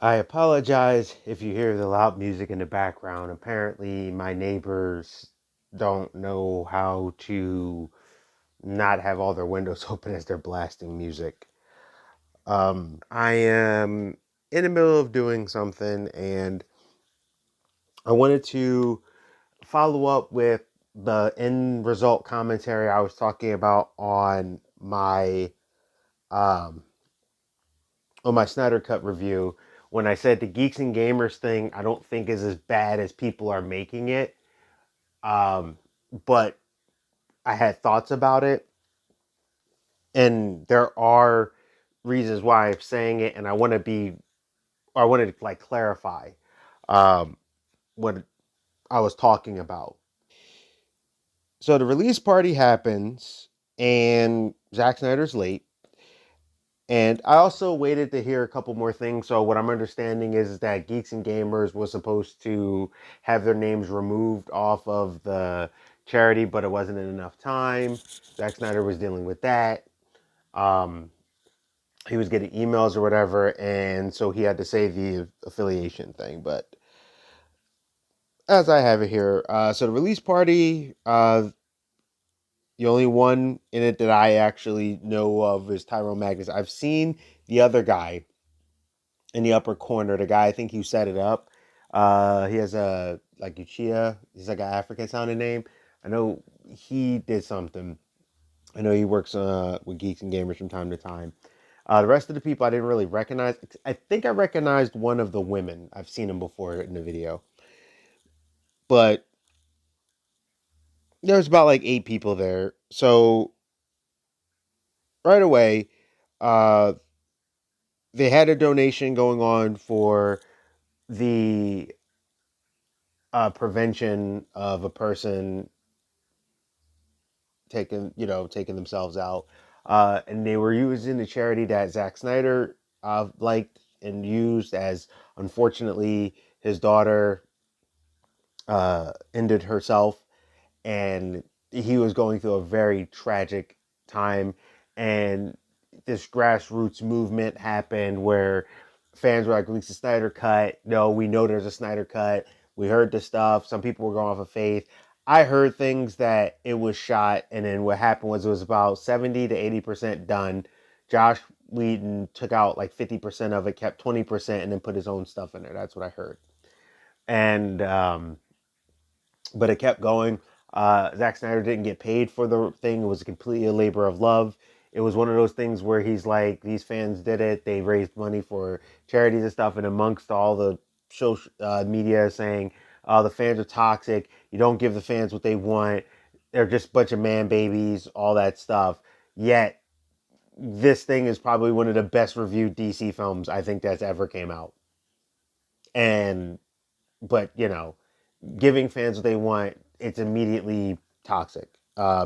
I apologize if you hear the loud music in the background. Apparently, my neighbors don't know how to not have all their windows open as they're blasting music. I am in the middle of doing something and I wanted to follow up with the end result commentary I was talking about um, on my Snyder Cut review when I said the Geeks and Gamers thing I don't think is as bad as people are making it. Um, but I had thoughts about it, and there are reasons why I'm saying it, and I wanted to like clarify um, what I was talking about. So the release party happens, and Zack Snyder's late. And I also waited to hear a couple more things. So what I'm understanding is that Geeks and Gamers was supposed to have their names removed off of the charity, but it wasn't in enough time. Zack Snyder was dealing with that. Um, he was getting emails or whatever, and so he had to say the affiliation thing. But as I have it here, so the release party, the only one in it that I actually know of is Tyrone Magnus. I've seen the other guy in the upper corner. The guy I think you set it up. He has a like Uchiha. He's like an African sounding name. I know he did something. I know he works with Geeks and Gamers from time to time. The rest of the people I didn't really recognize. I think I recognized one of the women. I've seen him before in the video, but there was about like 8 people there. So right away, uh, they had a donation going on for the prevention of a person taking themselves out. And they were using the charity that Zack Snyder liked and used, as unfortunately his daughter ended herself, and he was going through a very tragic time. And this grassroots movement happened where fans were like, "Release the Snyder Cut." No, we know there's a Snyder Cut. We heard the stuff. Some people were going off of faith. I heard things that it was shot, and then what happened was it was about 70 to 80% done. Josh Whedon took out like 50% of it, kept 20%, and then put his own stuff in there. That's what I heard. And but it kept going. Zack Snyder didn't get paid for the thing. It was completely a labor of love. It was one of those things where he's like, these fans did it. They raised money for charities and stuff. And amongst all the social media saying, the fans are toxic. You don't give the fans what they want. They're just a bunch of man babies, all that stuff. Yet, this thing is probably one of the best reviewed DC films I think that's ever came out. And, but, giving fans what they want, it's immediately toxic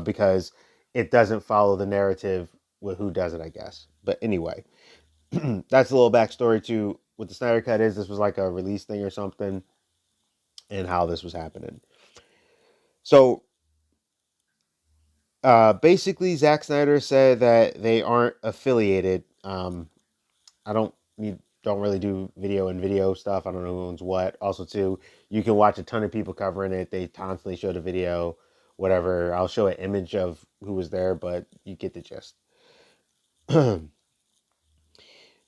because it doesn't follow the narrative with who does it, I guess. But anyway, that's a little backstory to what the Snyder Cut is. This was like a release thing or something, and how this was happening. So basically, Zack Snyder said that they aren't affiliated. I don't really do video and video stuff. I don't know who owns what. Also, too, you can watch a ton of people covering it. They constantly show the video, whatever. I'll show an image of who was there, but you get the gist.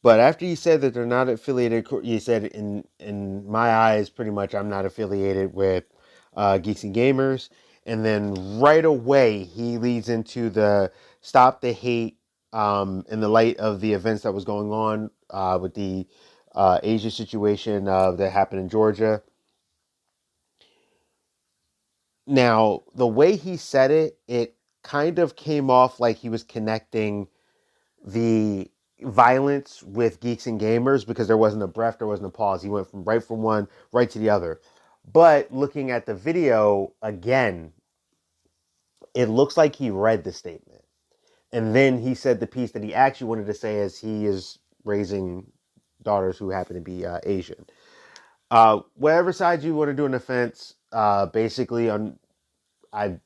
But after you said that they're not affiliated, you said in my eyes, pretty much, I'm not affiliated with Geeks and Gamers. And then right away, he leads into the stop the hate in the light of the events that was going on with the Asia situation that happened in Georgia. Now, the way he said it, it kind of came off like he was connecting the violence with Geeks and Gamers because there wasn't a breath, there wasn't a pause. He went from one right to the other. But looking at the video again, it looks like he read the statement. And then he said the piece that he actually wanted to say is he is raising daughters who happen to be Asian. Whatever side you want to do an offense, basically, I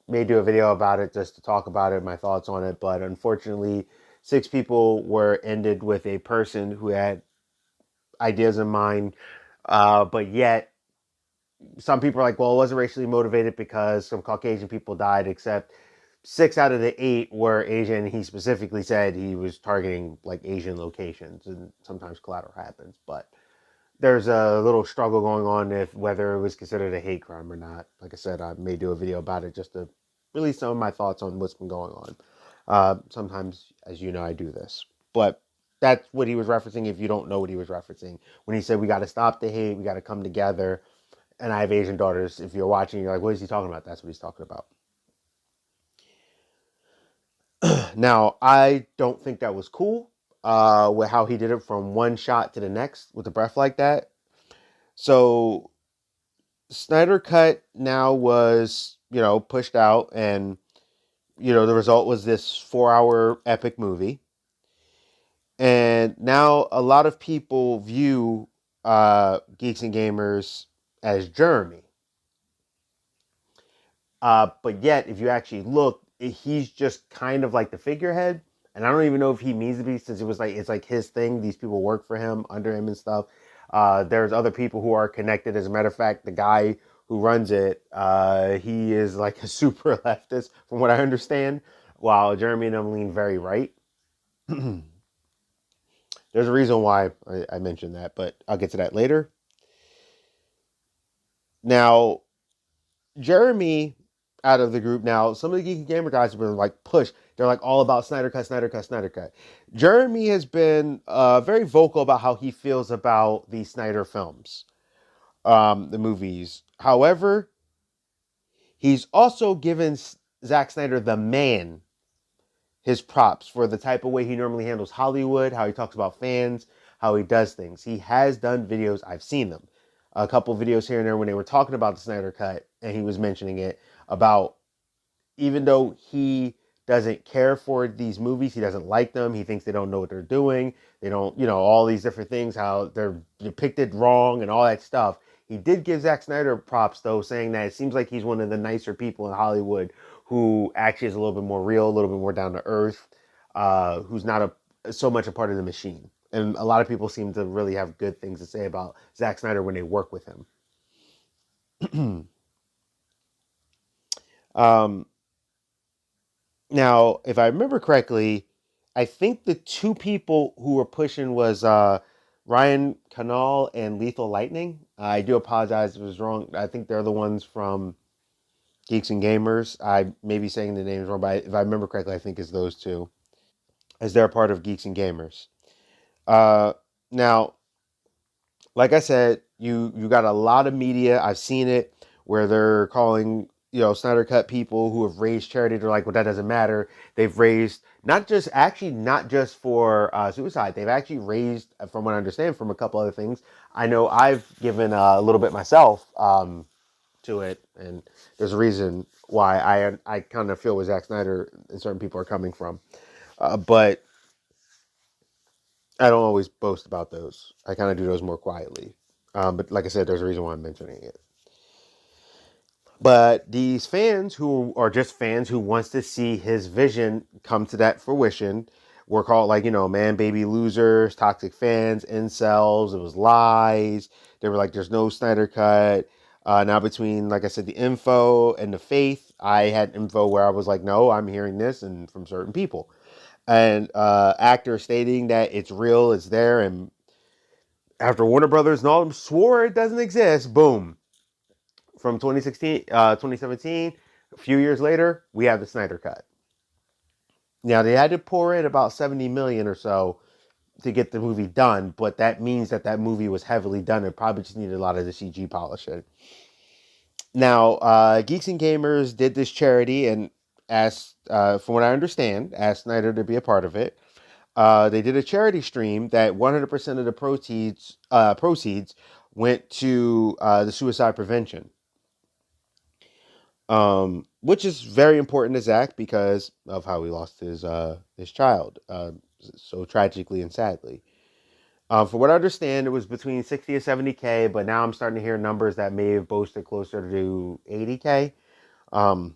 may do a video about it just to talk about it, my thoughts on it. But unfortunately, 6 people were ended with a person who had ideas in mind, but yet some people are like, well, it wasn't racially motivated because some Caucasian people died, except 6 out of the 8 were Asian. He specifically said he was targeting like Asian locations, and sometimes collateral happens. But there's a little struggle going on if whether it was considered a hate crime or not. Like I said, I may do a video about it just to release some of my thoughts on what's been going on. Sometimes, as you know, I do this, but that's what he was referencing. If you don't know what he was referencing when he said we got to stop the hate, we got to come together. And I have Asian daughters. If you're watching, you're like, what is he talking about? That's what he's talking about. Now, I don't think that was cool with how he did it from one shot to the next with the breath like that. So Snyder Cut now was, pushed out, and the result was this 4 hour epic movie. And now a lot of people view Geeks and Gamers as Jeremy. But yet, if you actually look, he's just kind of like the figurehead. And I don't even know if he means to be, since it's like his thing. These people work for him, under him and stuff. There's other people who are connected. As a matter of fact, the guy who runs it, he is like a super leftist, from what I understand. While Jeremy and them lean very right. There's a reason why I mentioned that, but I'll get to that later. Now, Jeremy out of the group now, some of the Geeky Gamer guys have been like pushed. They're like all about Snyder Cut, Snyder Cut, Snyder Cut. Jeremy has been very vocal about how he feels about the Snyder films, the movies. However, he's also given Zack Snyder, the man, his props for the type of way he normally handles Hollywood, how he talks about fans, how he does things. He has done videos, I've seen them. A couple videos here and there when they were talking about the Snyder Cut, and he was mentioning it about, even though he doesn't care for these movies, he doesn't like them, he thinks they don't know what they're doing, they don't, all these different things, how they're depicted wrong and all that stuff. He did give Zack Snyder props, though, saying that it seems like he's one of the nicer people in Hollywood who actually is a little bit more real, a little bit more down to earth, who's not so much a part of the machine. And a lot of people seem to really have good things to say about Zack Snyder when they work with him. um, Now, if I remember correctly, I think the two people who were pushing was Ryan Canal and Lethal Lightning. I do apologize if it was wrong. I think they're the ones from Geeks and Gamers. I may be saying the names wrong, but if I remember correctly, I think it's those two, as they're part of Geeks and Gamers. Uh, Now, like I said, you got a lot of media. I've seen it where they're calling Snyder Cut people who have raised charity. They're like, well, that doesn't matter. They've raised not just for suicide. They've actually raised, from what I understand, from a couple other things. I know I've given a little bit myself to it, and there's a reason why I kind of feel where Zack Snyder and certain people are coming from. But I don't always boast about those. I kind of do those more quietly. But like I said, there's a reason why I'm mentioning it. But these fans who are just fans who wants to see his vision come to that fruition were called, like, man, baby losers, toxic fans, incels. It was lies. They were like, there's no Snyder Cut. Now between, like I said, the info and the faith, I had info where I was like, no, I'm hearing this, and from certain people. And actors stating that it's real, it's there, and after Warner Brothers and all of them swore it doesn't exist, boom. From 2016, 2017, a few years later, we have the Snyder Cut. Now, they had to pour in about 70 million or so to get the movie done, but that means that movie was heavily done. It probably just needed a lot of the CG polishing. Now, Geeks and Gamers did this charity and asked, from what I understand, asked Snyder to be a part of it. They did a charity stream that 100% of the proceeds went to the suicide prevention, which is very important to Zack because of how he lost his child so tragically and sadly. For what I understand, it was between 60 and 70K, but now I'm starting to hear numbers that may have boasted closer to 80K. Um,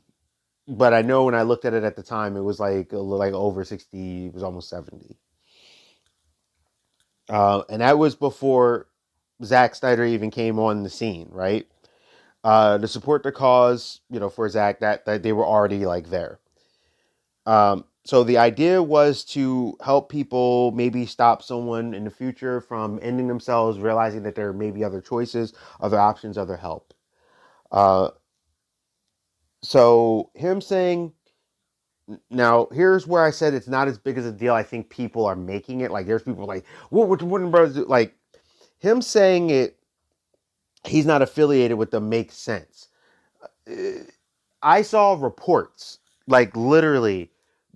but I know when I looked at it at the time, it was like over 60. It was almost 70. And that was before Zack Snyder even came on the scene, right? To support the cause, for Zack, that they were already like there. So the idea was to help people maybe stop someone in the future from ending themselves, realizing that there may be other choices, other options, other help. Uh, so him saying, now here's where I said it's not as big as a deal. I think people are making it like there's people like, what would Warner Brothers do? Like him saying it, he's not affiliated with them makes sense. I saw reports like literally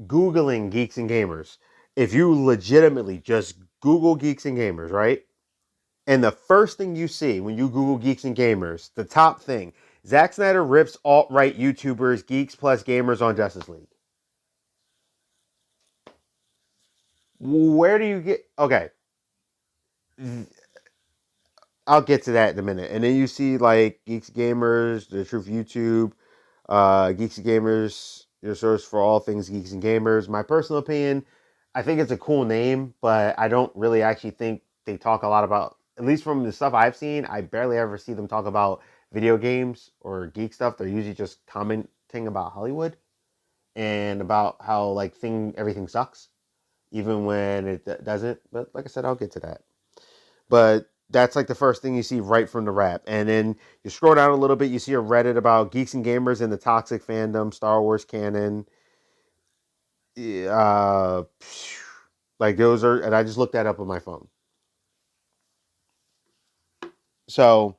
Googling Geeks and Gamers. If you legitimately just Google Geeks and Gamers, right? And the first thing you see when you Google Geeks and Gamers, the top thing, Zack Snyder rips alt-right YouTubers, Geeks plus Gamers on Justice League. Where do you get... Okay, I'll get to that in a minute. And then you see like Geeks and Gamers, The Truth YouTube, Geeks and Gamers, your source for all things Geeks and Gamers. My personal opinion, I think it's a cool name, but I don't really actually think they talk a lot about, at least from the stuff I've seen, I barely ever see them talk about video games or geek stuff. They're usually just commenting about Hollywood and about how like everything sucks, even when it doesn't. But like I said, I'll get to that. But that's like the first thing you see right from the rap. And then you scroll down a little bit, you see a Reddit about geeks and gamers and the toxic fandom, Star Wars canon. Uh, like those are, and I just looked that up on my phone. So,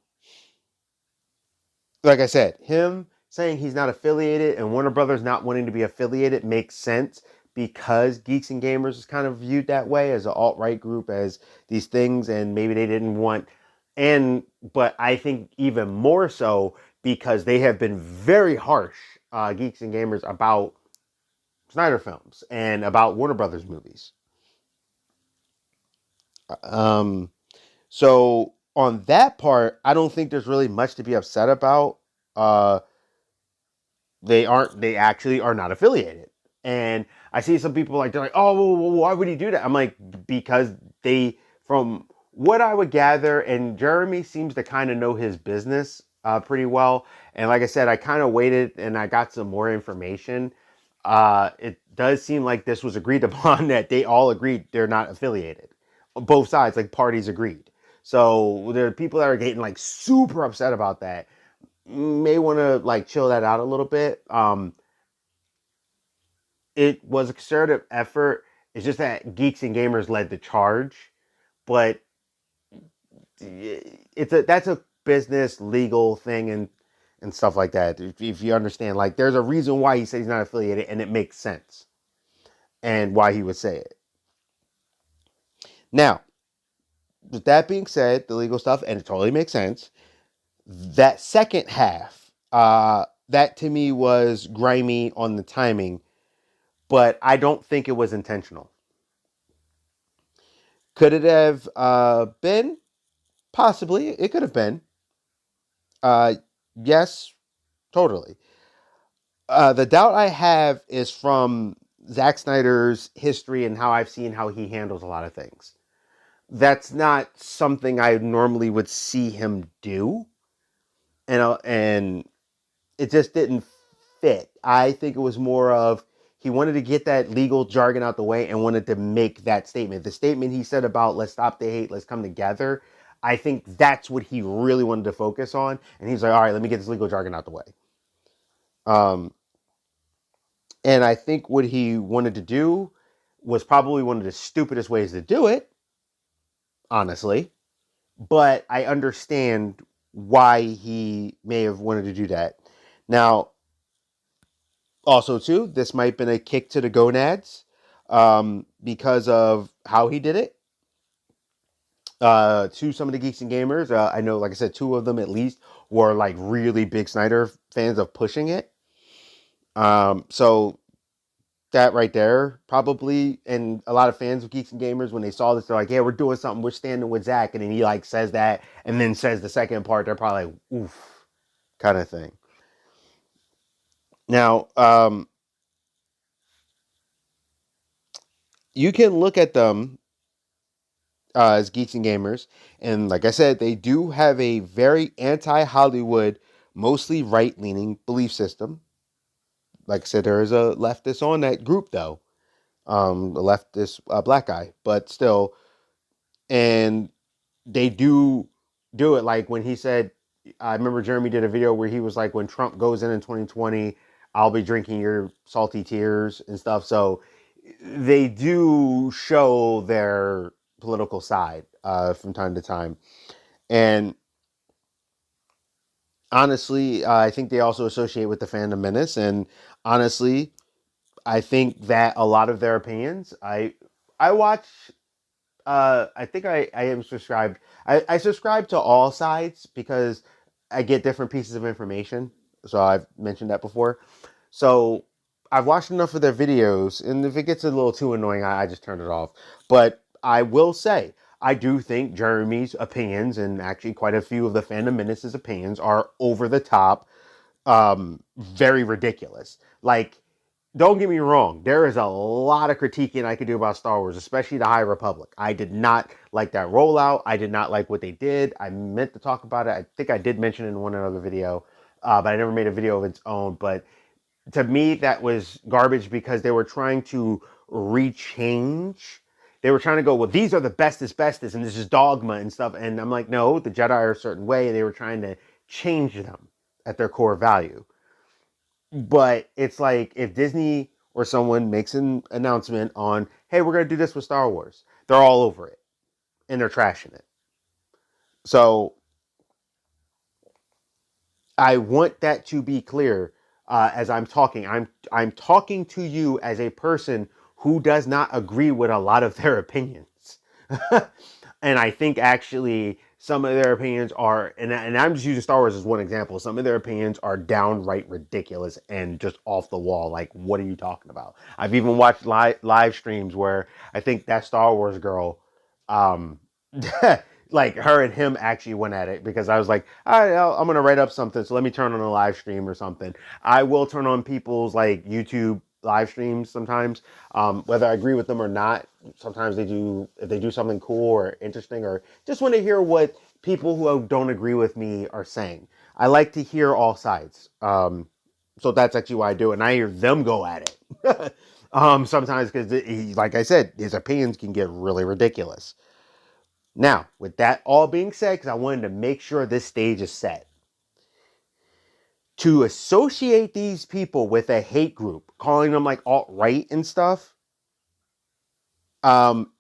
like I said, him saying he's not affiliated and Warner Brothers not wanting to be affiliated makes sense because Geeks and Gamers is kind of viewed that way as an alt right group, as these things, and maybe they didn't want. And but I think even more so because they have been very harsh, Geeks and Gamers, about Snyder films and about Warner Brothers movies. Um, so on that part, I don't think there's really much to be upset about. Uh, they actually are not affiliated. And I see some people like, they're like, oh, well, why would he do that? I'm like, because they, from what I would gather, and Jeremy seems to kind of know his business pretty well. And like I said, I kind of waited and I got some more information. It does seem like this was agreed upon, that they all agreed they're not affiliated. Both sides, like parties agreed. So there are people that are getting like super upset about that. May want to like chill that out a little bit. It was a concerted effort. It's just that Geeks and Gamers led the charge, but that's a business legal thing and stuff like that. If you understand, like there's a reason why he said he's not affiliated, and it makes sense, and why he would say it. Now, with that being said, the legal stuff, and it totally makes sense. That second half, that to me was grimy on the timing, but I don't think it was intentional. Could it have been? Possibly. It could have been. Uh, yes, totally. The doubt I have is from Zack Snyder's history and how I've seen how he handles a lot of things. That's not something I normally would see him do, and it just didn't fit. I think it was more of he wanted to get that legal jargon out the way and wanted to make that statement. The statement he said about let's stop the hate, let's come together. I think that's what he really wanted to focus on. And he's like, all right, let me get this legal jargon out the way. Um, and I think what he wanted to do was probably one of the stupidest ways to do it, honestly. But I understand why he may have wanted to do that. Now, also, too, this might have been a kick to the gonads because of how he did it. To some of the geeks and gamers, I know, like I said, two of them at least were like really big Snyder fans of pushing it. So that right there, probably, and a lot of fans of geeks and gamers, when they saw this, they're like, "Yeah, we're doing something. We're standing with Zack," and then he like says that, and then says the second part. They're probably like, "Oof," kind of thing. Now, you can look at them as Geeks and Gamers. And like I said, they do have a very anti Hollywood, mostly right leaning belief system. Like I said, there is a leftist on that group, though. A leftist black guy, but still. And they do it like when he said, I remember Jeremy did a video where he was like, when Trump goes in 2020, I'll be drinking your salty tears and stuff. So they do show their political side from time to time. And honestly, I think they also associate with the Phantom Menace. And honestly, I think that a lot of their opinions, I watch. I think I am subscribed. I subscribe to all sides because I get different pieces of information. So I've mentioned that before. So I've watched enough of their videos, and if it gets a little too annoying, I just turn it off. But I will say, I do think Jeremy's opinions, and actually quite a few of the Phantom Menace's opinions, are over the top, very ridiculous. Like, don't get me wrong, there is a lot of critiquing I could do about Star Wars, especially the High Republic. I did not like that rollout. I did not like what they did. I meant to talk about it. I think I did mention it in one other video, but I never made a video of its own. But to me, that was garbage because they were trying to rechange. They were trying to go, well, these are the bestest, and this is dogma and stuff. And I'm like, no, the Jedi are a certain way. And they were trying to change them at their core value. But it's like if Disney or someone makes an announcement on, hey, we're going to do this with Star Wars, they're all over it and they're trashing it. So I want that to be clear as I'm talking. I'm talking to you as a person who does not agree with a lot of their opinions. And I think actually some of their opinions are, and I'm just using Star Wars as one example, some of their opinions are downright ridiculous and just off the wall. Like, what are you talking about? I've even watched live streams where I think that Star Wars girl, um, like her and him actually went at it because I was like, all right, I'm gonna write up something, so let me turn on a live stream or something. I will turn on people's like YouTube live streams sometimes, whether I agree with them or not. Sometimes they do, if they do something cool or interesting, or just want to hear what people who don't agree with me are saying. I like to hear all sides. So that's actually why I do it, and I hear them go at it. Sometimes because, like I said, his opinions can get really ridiculous. Now, with that all being said, because I wanted to make sure this stage is set, to associate these people with a hate group, calling them like alt-right and stuff,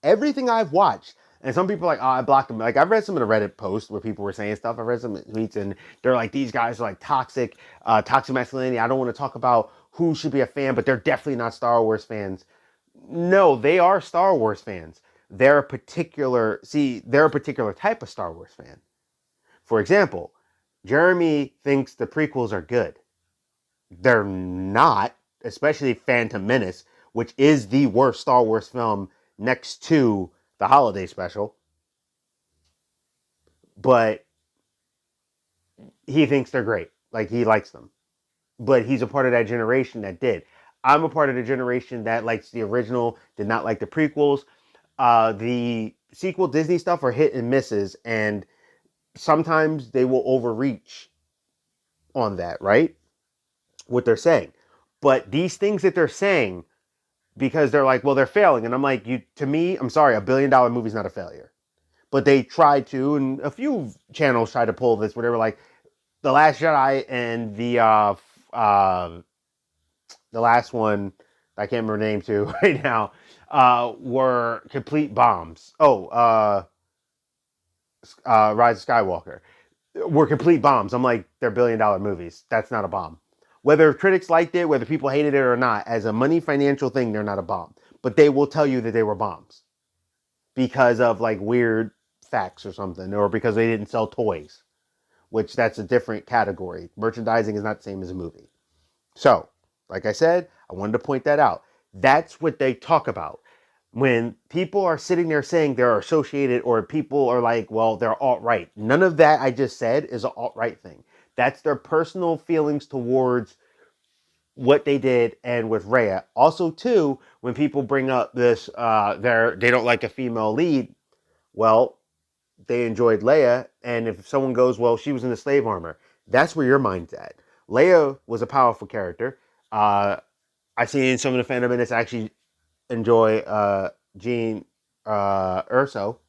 everything I've watched, and some people are like, oh, I blocked them. Like, I've read some of the Reddit posts where people were saying stuff. I've read some tweets, and they're like, these guys are like toxic masculinity. I don't want to talk about who should be a fan, but they're definitely not Star Wars fans. No, they are Star Wars fans. They're a particular type of Star Wars fan. For example, Jeremy thinks the prequels are good. They're not, especially Phantom Menace, which is the worst Star Wars film next to the holiday special. But he thinks they're great. Like, he likes them. But he's a part of that generation that did. I'm a part of the generation that likes the original, did not like the prequels. The sequel Disney stuff are hit and misses, and sometimes they will overreach on that, right? What they're saying. But these things that they're saying, because they're like, well, they're failing. And I'm like, to me, I'm sorry, $1 billion movie's not a failure. But they tried to, and a few channels tried to pull this where they were like, The Last Jedi and the last one, I can't remember the name to right now, were complete bombs. Rise of Skywalker were complete bombs. I'm like, they're $1 billion movies. That's not a bomb. Whether critics liked it, whether people hated it or not, as a money financial thing, they're not a bomb. But they will tell you that they were bombs because of like weird facts or something, or because they didn't sell toys, which that's a different category. Merchandising is not the same as a movie. So, like I said, I wanted to point that out. That's what they talk about. When people are sitting there saying they're associated, or people are like, well, they're alt-right. None of that I just said is an alt-right thing. That's their personal feelings towards what they did and with Rhea. Also, too, when people bring up this, they don't like a female lead. Well, they enjoyed Leia, and if someone goes, well, she was in the slave armor, that's where your mind's at. Leia was a powerful character. I've seen some of the fandom minutes actually enjoy Jean Urso.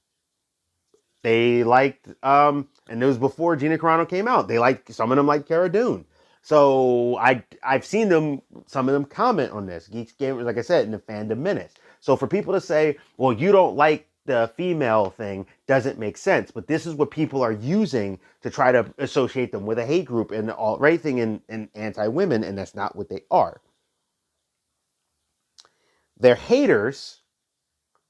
They liked, and it was before Gina Carano came out. They liked some of them, like Cara Dune. So I've seen them, some of them comment on this. Geeks Gamers, like I said, in the fandom minutes. So for people to say, well, you don't like the female thing, doesn't make sense. But this is what people are using to try to associate them with a hate group and the alt-right thing and anti-women, and that's not what they are. They're haters,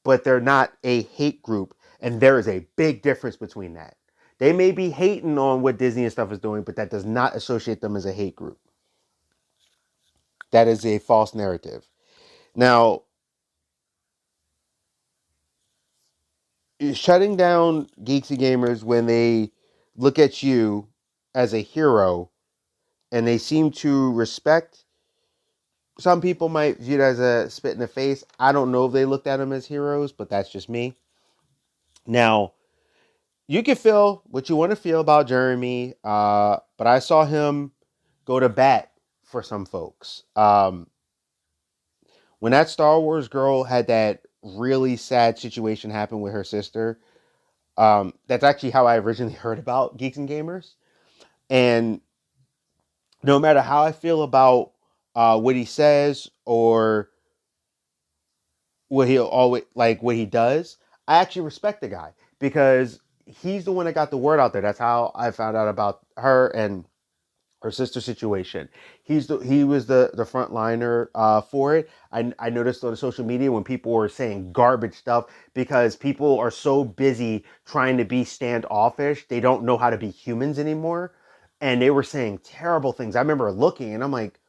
but they're not a hate group. And there is a big difference between that. They may be hating on what Disney and stuff is doing, but that does not associate them as a hate group. That is a false narrative. Now, shutting down geeks and gamers when they look at you as a hero and they seem to respect, some people might view it as a spit in the face. I don't know if they looked at them as heroes, but that's just me. Now, you can feel what you want to feel about Jeremy, but I saw him go to bat for some folks. When that Star Wars girl had that really sad situation happen with her sister, that's actually how I originally heard about Geeks and Gamers. And no matter how I feel about what he says or what he'll always like what he does, I actually respect the guy because he's the one that got the word out there. That's how I found out about her and her sister situation. He was the front liner for it. I noticed on the social media when people were saying garbage stuff because people are so busy trying to be standoffish, they don't know how to be humans anymore, and they were saying terrible things. I remember looking and I'm like,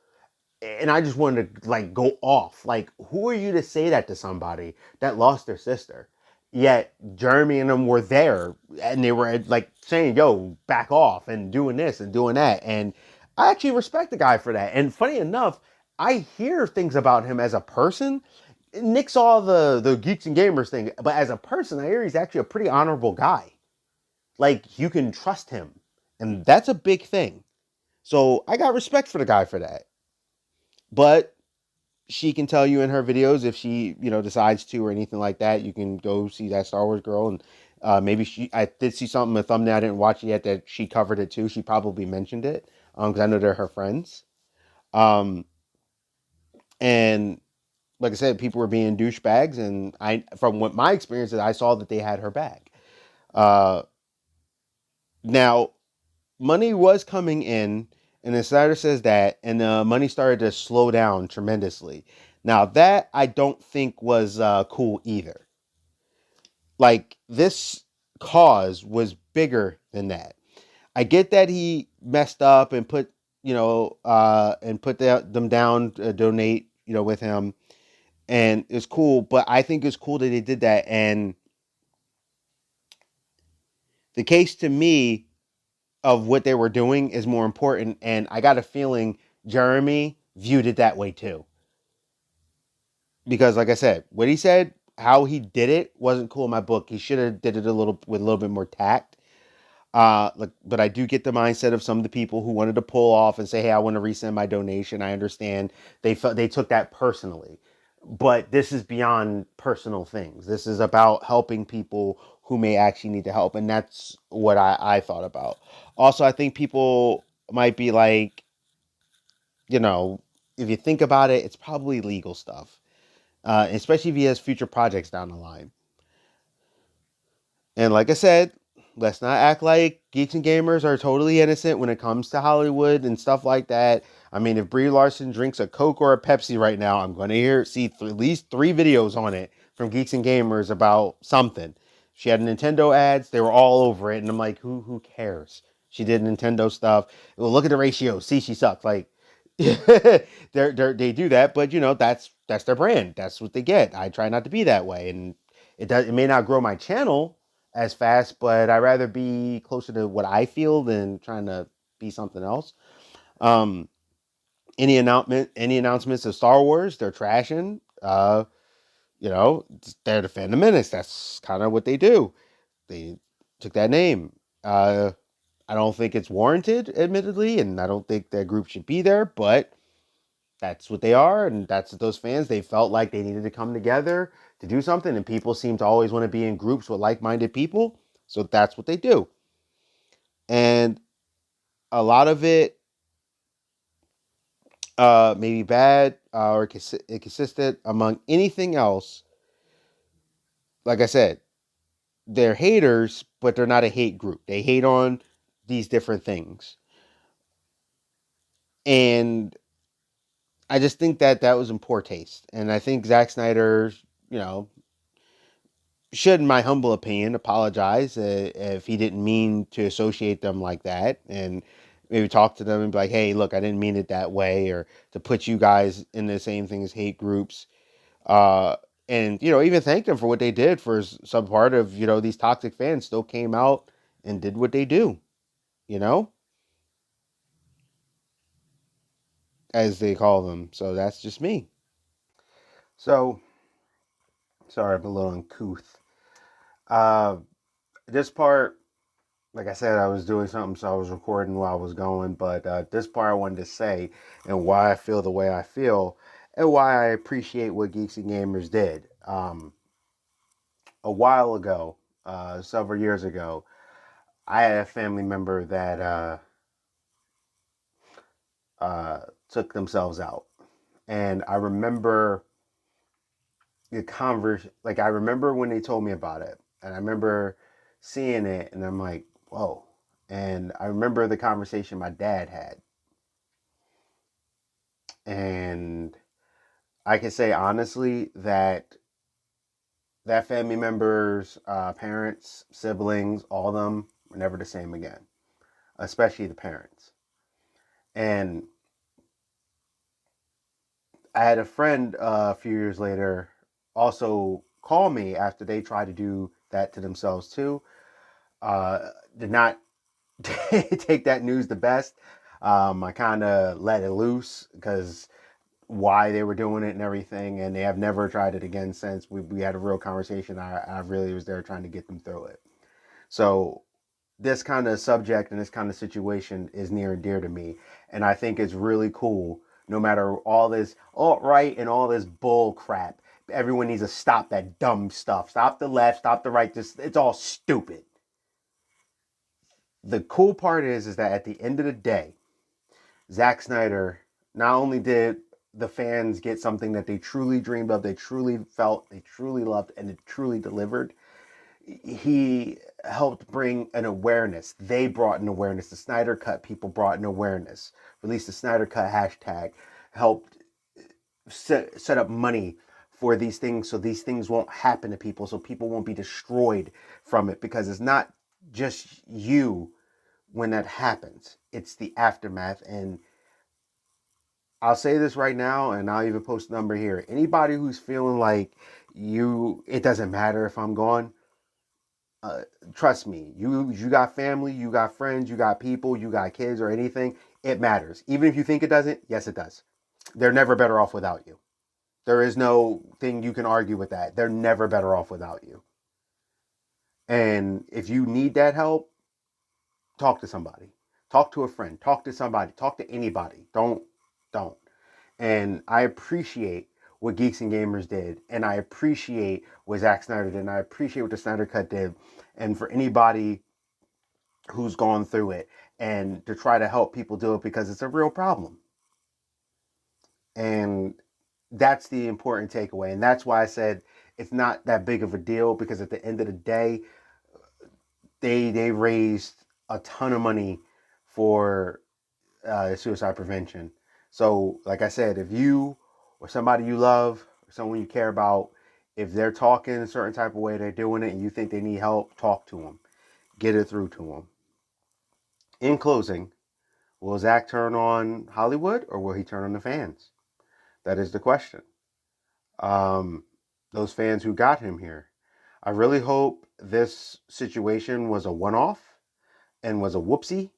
and I just wanted to like go off. Like, who are you to say that to somebody that lost their sister? Yet Jeremy and them were there, and they were like saying, "Yo, back off," and doing this and doing that. And I actually respect the guy for that. And funny enough, I hear things about him as a person. Nick saw the geeks and gamers thing, but as a person, I hear he's actually a pretty honorable guy. Like you can trust him, and that's a big thing. So I got respect for the guy for that. But she can tell you in her videos if she, decides to or anything like that. You can go see that Star Wars girl and maybe I did see something, a thumbnail, I didn't watch it yet, that she covered it too. She probably mentioned it because I know they're her friends. Um, and like I said, people were being douchebags, and from what my experience is, I saw that they had her back. Uh, Now, money was coming in, and the Snyder says that, and the money started to slow down tremendously. Now, that I don't think was cool either. Like, this cause was bigger than that. I get that he messed up and put, and put them down to donate, with him, and it's cool, but I think it's cool that they did that. And the case to me of what they were doing is more important. And I got a feeling Jeremy viewed it that way too. Because like I said, what he said, how he did it wasn't cool in my book. He should have did it with a little bit more tact. But I do get the mindset of some of the people who wanted to pull off and say, "Hey, I want to resend my donation." I understand they took that personally, but this is beyond personal things. This is about helping people who may actually need the help, and that's what I thought about. Also, I think people might be like, you know, if you think about it, it's probably legal stuff, especially if he has future projects down the line. And like I said, let's not act like geeks and gamers are totally innocent when it comes to Hollywood and stuff like that. I mean, if Brie Larson drinks a Coke or a Pepsi right now, I'm going to see at least 3 videos on it from geeks and gamers about something. She had Nintendo ads; they were all over it, and I'm like, who cares? She did Nintendo stuff. Well, look at the ratio. See, she sucks. Like, they do that, but that's their brand. That's what they get. I try not to be that way, and it may not grow my channel as fast, but I'd rather be closer to what I feel than trying to be something else. Um, any announcements of Star Wars, they're trashing. They're defending the minutes. That's kind of what they do. They took that name. I don't think it's warranted, admittedly, and I don't think that group should be there, but that's what they are, and that's those fans. They felt like they needed to come together to do something, and people seem to always want to be in groups with like minded people, so that's what they do. And a lot of it maybe bad or inconsistent among anything else. Like I said, they're haters, but they're not a hate group. They hate on these different things. And I just think that that was in poor taste. And I think Zack Snyder, you know, should, in my humble opinion, apologize if he didn't mean to associate them like that, and maybe talk to them and be like, "Hey, look, I didn't mean it that way," or to put you guys in the same thing as hate groups. Uh, and even thank them for what they did for some part of these toxic fans still came out and did what they do. You know, as they call them. So that's just me. So sorry, I'm a little uncouth. Uh, this part, like I said, I was doing something, so I was recording while I was going. But this part I wanted to say, and why I feel the way I feel, and why I appreciate what Geeks and Gamers did. A while ago, several years ago, I had a family member that took themselves out, and I remember the Like, I remember when they told me about it, and I remember seeing it, and I'm like, whoa. And I remember the conversation my dad had, and I can say honestly that that family members, parents, siblings, all of them were never the same again, especially the parents. And I had a friend a few years later also call me after they tried to do that to themselves too. Did not take that news the best. I kind of let it loose because why they were doing it and everything, and they have never tried it again since. We had a real conversation. I really was there trying to get them through it. So this kind of subject and this kind of situation is near and dear to me, and I think it's really cool. No matter all this alt right and all this bull crap, everyone needs to stop that dumb stuff. Stop the left, stop the right. Just it's all stupid. The cool part is that at the end of the day, Zack Snyder not only did the fans get something that they truly dreamed of, they truly felt, they truly loved, and it truly delivered. He helped bring an awareness. They brought an awareness. The Snyder Cut people brought an awareness. Released the Snyder Cut hashtag. Helped set up money for these things so these things won't happen to people, so people won't be destroyed from it, because it's not just you when that happens. It's the aftermath. And I'll say this right now, and I'll even post a number here. Anybody who's feeling like it doesn't matter if I'm gone, uh, trust me. You got family, you got friends, you got people, you got kids or anything. It matters. Even if you think it doesn't, yes, it does. They're never better off without you. There is no thing you can argue with that. They're never better off without you. And if you need that help, talk to somebody. Talk to a friend. Talk to somebody. Talk to anybody. Don't. And I appreciate what Geeks and Gamers did, and I appreciate what Zack Snyder did, and I appreciate what the Snyder Cut did. And for anybody who's gone through it, and to try to help people do it, because it's a real problem. And that's the important takeaway. And that's why I said it's not that big of a deal, because at the end of the day, they raised a ton of money for suicide prevention. So, like I said, if you or somebody you love or someone you care about, if they're talking a certain type of way, they're doing it, and you think they need help, talk to them, get it through to them. In closing, will Zach turn on Hollywood, or will he turn on the fans? That is the question. Um, those fans who got him here. I really hope this situation was a one off and was a whoopsie,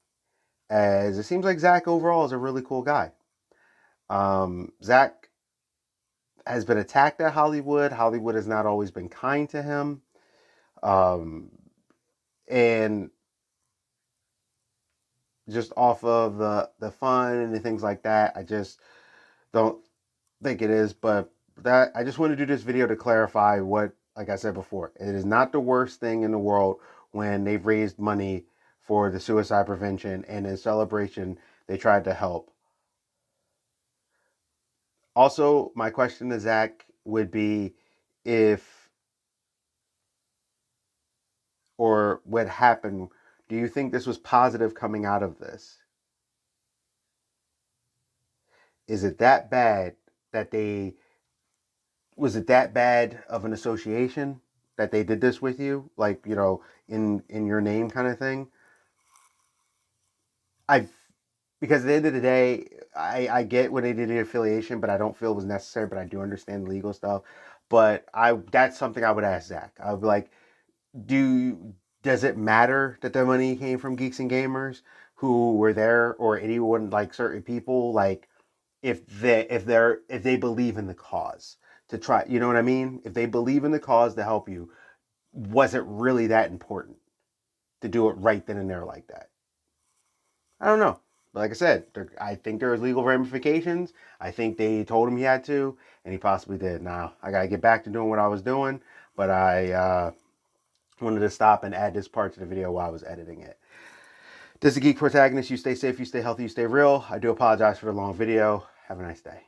as it seems like Zach overall is a really cool guy. Zach has been attacked at Hollywood. Hollywood has not always been kind to him. Um, And just off of the fun and the things like that, I just don't think it is. But that I just want to do this video to clarify what, like I said before, it is not the worst thing in the world when they've raised money for the suicide prevention, and in celebration they tried to help. Also, my question to Zack would be if, or what happened, do you think this was positive coming out of this? Is it that bad that they, was it that bad of an association that they did this with you, like, you know, in your name kind of thing? I, because at the end of the day, I get when they did the affiliation, but I don't feel it was necessary. But I do understand the legal stuff. But that's something I would ask Zack. I would be like, do does it matter that the money came from geeks and gamers who were there, or anyone, like certain people, like if they believe in the cause to try, you know what I mean? If they believe in the cause to help you, was it really that important to do it right then and there like that? I don't know. But like I said, I think there was legal ramifications. I think they told him he had to, and he possibly did. Now I gotta get back to doing what I was doing, but I wanted to stop and add this part to the video while I was editing it. This is the Geek Protagonist. You stay safe, you stay healthy, you stay real. I do apologize for the long video. Have a nice day.